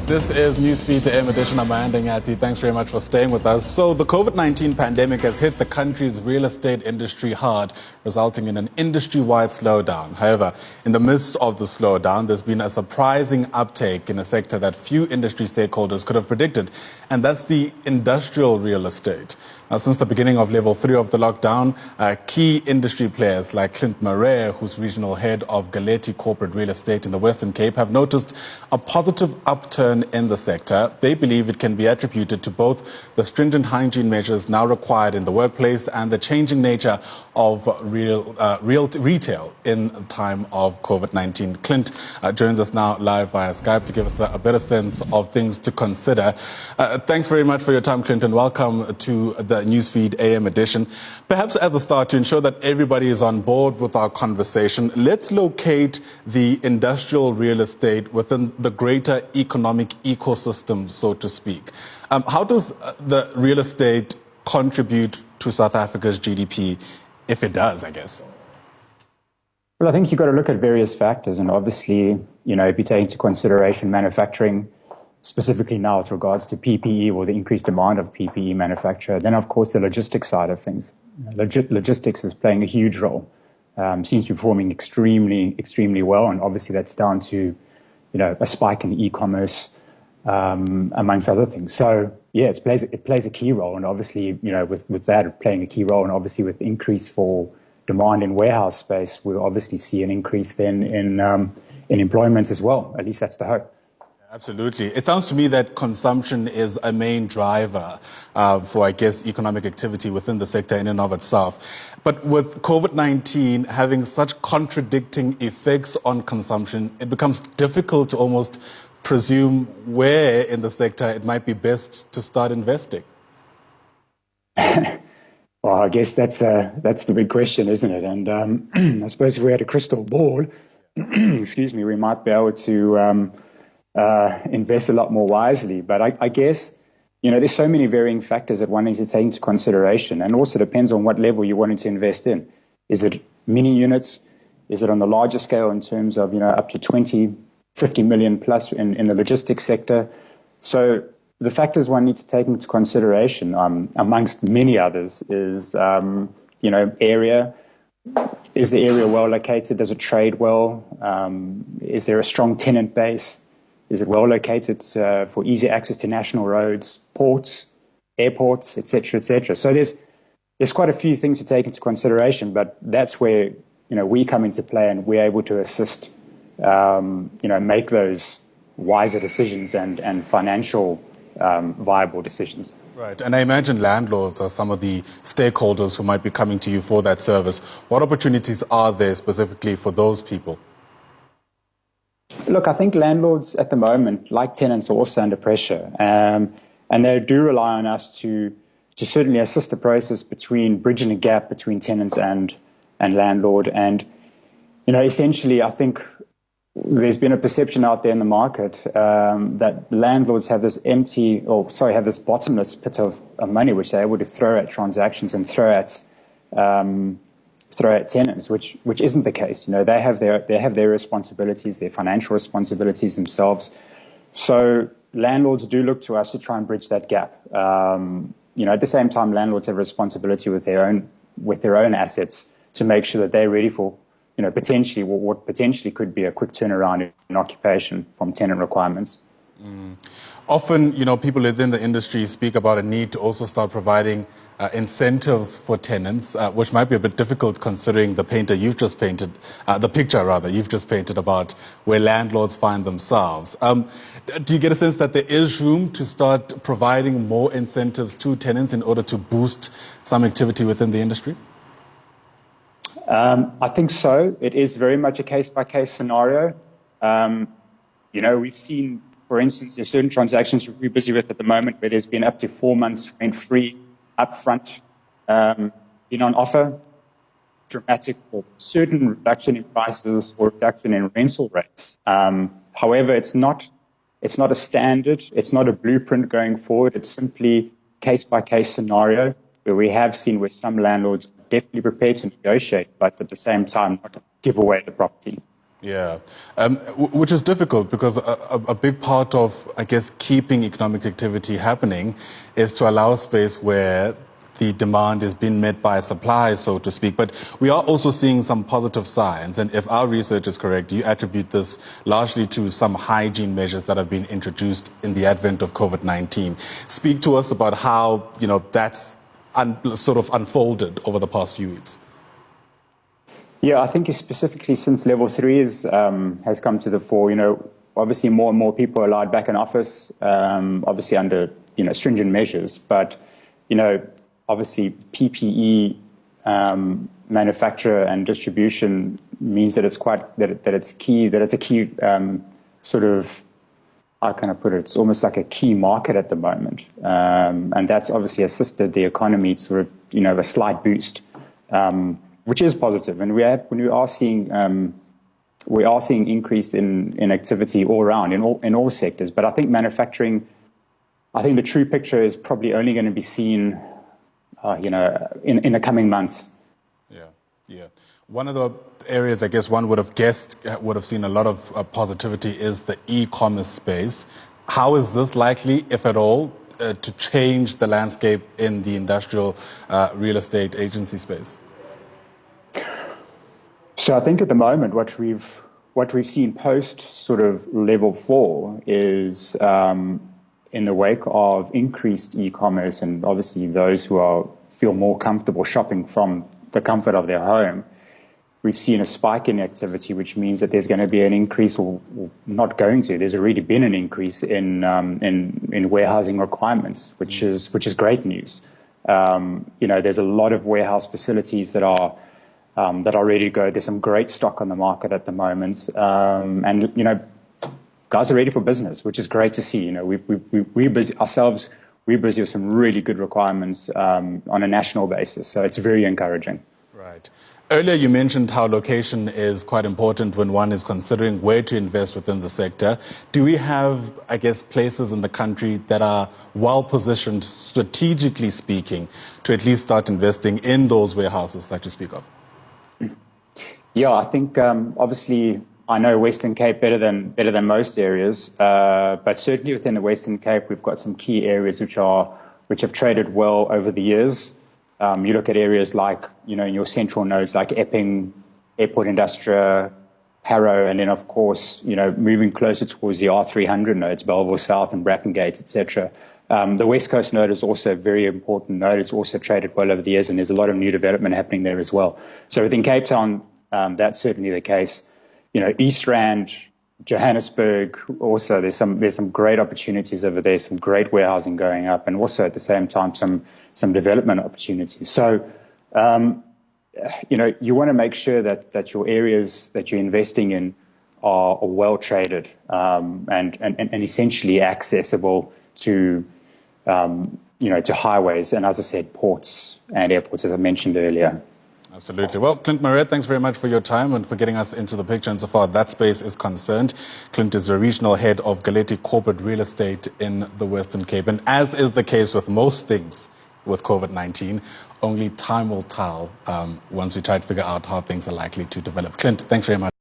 This is Newsfeed, the AM edition. I'm Andy Ngati. Thanks very much for staying with us. So the COVID-19 pandemic has hit the country's real estate industry hard, resulting in an industry-wide slowdown. However, in the midst of the slowdown, there's been a surprising uptake in a sector that few industry stakeholders could have predicted, and that's the industrial real estate. Now, since the beginning of level 3 of the lockdown, key industry players like Clint Murray, who's regional head of Galetti Corporate Real Estate in the Western Cape, have noticed a positive upturn in the sector. They believe it can be attributed to both the stringent hygiene measures now required in the workplace and the changing nature of retail in time of COVID-19. Clint joins us now live via Skype to give us a better sense of things to consider. Thanks very much for your time, Clint, and welcome to the Newsfeed AM edition. Perhaps as a start, to ensure that everybody is on board with our conversation, let's locate the industrial real estate within the greater economic ecosystem, so to speak. How does the real estate contribute to South Africa's GDP, if it does, I guess? Well, I think you've got to look at various factors, and obviously, if you take into consideration manufacturing, specifically now with regards to PPE or the increased demand of PPE manufacture, then of course the logistics side of things. Logistics is playing a huge role. Seems to be performing extremely well, and obviously that's down to a spike in e-commerce, amongst other things. So yeah, it plays a key role, and obviously with that playing a key role, and obviously with increase for demand in warehouse space, we'll obviously see an increase then in employment as well. At least that's the hope. Absolutely. It sounds to me that consumption is a main driver for, I guess, economic activity within the sector in and of itself. But with COVID-19 having such contradicting effects on consumption, it becomes difficult to almost presume where in the sector it might be best to start investing. Well, I guess that's the big question, isn't it? And I suppose if we had a crystal ball, excuse me, we might be able to invest a lot more wisely. But I guess, there's so many varying factors that one needs to take into consideration, and also depends on what level you're wanting to invest in. Is it mini units? Is it on the larger scale in terms of, up to 20, 50 million plus in the logistics sector? So the factors one needs to take into consideration, amongst many others, is, area. Is the area well located? Does it trade well? Is there a strong tenant base? Is it well located for easy access to national roads, ports, airports, et cetera, et cetera? So there's quite a few things to take into consideration, but that's where, we come into play, and we're able to assist, make those wiser decisions and financial viable decisions. Right. And I imagine landlords are some of the stakeholders who might be coming to you for that service. What opportunities are there specifically for those people? Look, I think landlords at the moment, like tenants, are also under pressure. And they do rely on us to certainly assist the process between bridging a gap between tenants and landlord. And, essentially, I think there's been a perception out there in the market that landlords have this bottomless pit of money which they're able to throw at transactions and throw at tenants, which isn't the case. They have their responsibilities, their financial responsibilities themselves. So landlords do look to us to try and bridge that gap. At the same time, landlords have a responsibility with their own assets to make sure that they're ready for potentially what potentially could be a quick turnaround in occupation from tenant requirements. Often, people within the industry speak about a need to also start providing incentives for tenants, which might be a bit difficult considering the picture you've just painted about where landlords find themselves. Do you get a sense that there is room to start providing more incentives to tenants in order to boost some activity within the industry? I think so. It is very much a case-by-case scenario. We've seen, for instance, there's certain transactions we're busy with at the moment where there's been up to 4 months rent-free upfront, been on offer, dramatic or certain reduction in prices or reduction in rental rates. However, it's not a standard, it's not a blueprint going forward. It's simply case-by-case scenario where we have seen where some landlords are definitely prepared to negotiate, but at the same time not give away the property. Yeah, which is difficult because a big part of, I guess, keeping economic activity happening is to allow a space where the demand is being met by supply, so to speak. But we are also seeing some positive signs. And if our research is correct, you attribute this largely to some hygiene measures that have been introduced in the advent of COVID-19. Speak to us about how, that's sort of unfolded over the past few weeks. Yeah, I think specifically since level 3 has come to the fore, obviously more and more people are allowed back in office, obviously under, stringent measures. But, obviously PPE manufacture and distribution means that it's a key sort of, how can I put it? It's almost like a key market at the moment. And that's obviously assisted the economy to sort of, a slight boost. Which is positive, and we are seeing increase in activity all around in all sectors. But I think manufacturing, the true picture is probably only going to be seen, in the coming months. Yeah. One of the areas I guess one would have guessed would have seen a lot of positivity is the e-commerce space. How is this likely, if at all, to change the landscape in the industrial real estate agency space? So I think at the moment what we've seen post sort of level 4 is in the wake of increased e-commerce and obviously those who feel more comfortable shopping from the comfort of their home, we've seen a spike in activity, which means that there's going to be an increase, or not going to. There's already been an increase in warehousing requirements, which is great news. There's a lot of warehouse facilities that are ready to go. There's some great stock on the market at the moment, and guys are ready for business, which is great to see. We're busy ourselves. We're busy with some really good requirements on a national basis, so it's very encouraging. Right. Earlier you mentioned how location is quite important when one is considering where to invest within the sector. Do we have, I guess, places in the country that are well positioned, strategically speaking, to at least start investing in those warehouses that you speak of? Yeah, I think obviously I know Western Cape better than most areas, but certainly within the Western Cape we've got some key areas which have traded well over the years. You look at areas like in your central nodes like Epping, Airport Industria, Harrow, and then of course moving closer towards the R300 nodes, Belleville South and Brackengate, etc. The West Coast node is also a very important node. It's also traded well over the years, and there's a lot of new development happening there as well. So within Cape Town, that's certainly the case. East Rand, Johannesburg, also there's some great opportunities over there, some great warehousing going up, and also at the same time some development opportunities. So you want to make sure that your areas that you're investing in are well traded and essentially accessible to to highways and, as I said, ports and airports, as I mentioned earlier. Absolutely. Well, Clint Marette, thanks very much for your time and for getting us into the picture insofar that space is concerned. Clint is the regional head of Galetti Corporate Real Estate in the Western Cape. And as is the case with most things with COVID-19, only time will tell once we try to figure out how things are likely to develop. Clint, thanks very much.